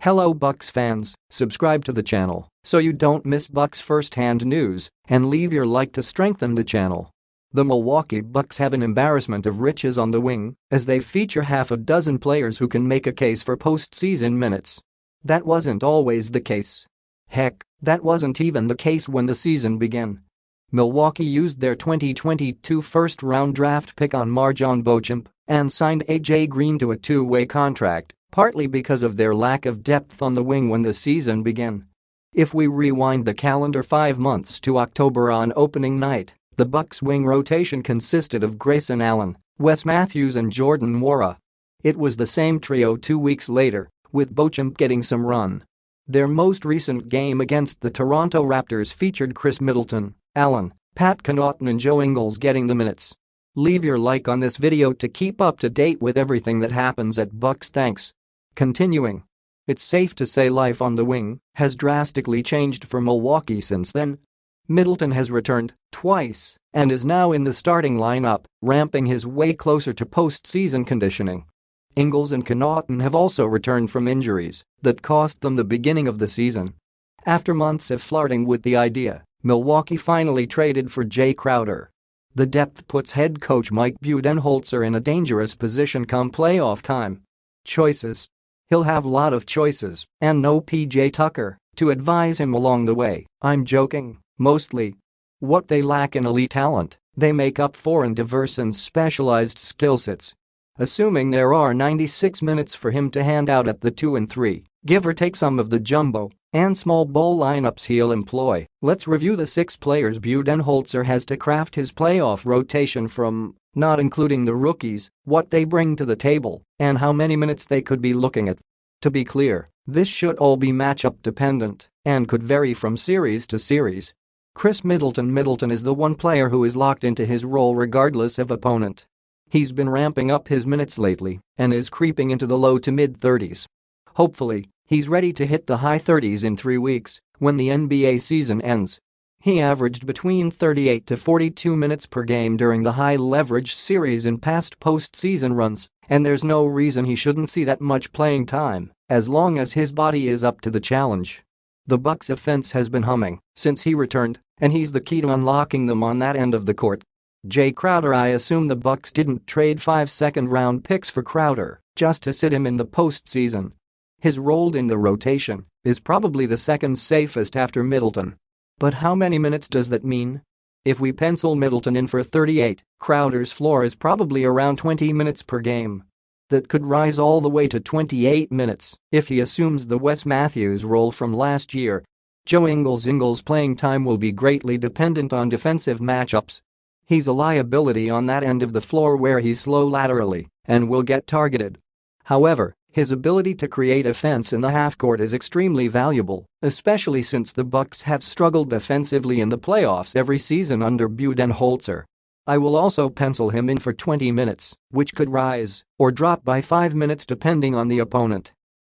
Hello Bucks fans, subscribe to the channel so you don't miss Bucks first-hand news and leave your like to strengthen the channel. The Milwaukee Bucks have an embarrassment of riches on the wing as they feature half a dozen players who can make a case for postseason minutes. That wasn't always the case. Heck, that wasn't even the case when the season began. Milwaukee used their 2022 first-round draft pick on MarJon Beauchamp and signed AJ Green to a two-way contract, partly because of their lack of depth on the wing when the season began. If we rewind the calendar 5 months to October on opening night, the Bucks' wing rotation consisted of Grayson Allen, Wes Matthews and Jordan Nwora. It was the same trio 2 weeks later, with Beauchamp getting some run. Their most recent game against the Toronto Raptors featured Khris Middleton, Allen, Pat Connaughton and Joe Ingles getting the minutes. Leave your like on this video to keep up to date with everything that happens at Bucks. Thanks. Continuing. It's safe to say life on the wing has drastically changed for Milwaukee since then. Middleton has returned twice and is now in the starting lineup, ramping his way closer to postseason conditioning. Ingles and Connaughton have also returned from injuries that cost them the beginning of the season. After months of flirting with the idea, Milwaukee finally traded for Jay Crowder. The depth puts head coach Mike Budenholzer in a dangerous position come playoff time. Choices. He'll have a lot of choices and no PJ Tucker to advise him along the way. I'm joking, mostly. What they lack in elite talent, they make up for in diverse and specialized skill sets. Assuming there are 96 minutes for him to hand out at the 2 and 3, give or take some of the jumbo and small ball lineups he'll employ, let's review the 6 players Budenholzer has to craft his playoff rotation from, not including the rookies, what they bring to the table, and how many minutes they could be looking at. To be clear, this should all be matchup dependent and could vary from series to series. Khris Middleton is the one player who is locked into his role regardless of opponent. He's been ramping up his minutes lately and is creeping into the low to mid-30s. Hopefully, he's ready to hit the high 30s in 3 weeks when the NBA season ends. He averaged between 38 to 42 minutes per game during the high-leverage series in past postseason runs, and there's no reason he shouldn't see that much playing time as long as his body is up to the challenge. The Bucks' offense has been humming since he returned, and he's the key to unlocking them on that end of the court. Jay Crowder. I assume the Bucks didn't trade 5 second-round picks for Crowder just to sit him in the postseason. His role in the rotation is probably the second safest after Middleton. But how many minutes does that mean? If we pencil Middleton in for 38, Crowder's floor is probably around 20 minutes per game. That could rise all the way to 28 minutes if he assumes the Wes Matthews role from last year. Joe Ingles' playing time will be greatly dependent on defensive matchups. He's a liability on that end of the floor where he's slow laterally and will get targeted. However, his ability to create offense in the half-court is extremely valuable, especially since the Bucks have struggled defensively in the playoffs every season under Budenholzer. I will also pencil him in for 20 minutes, which could rise or drop by 5 minutes depending on the opponent.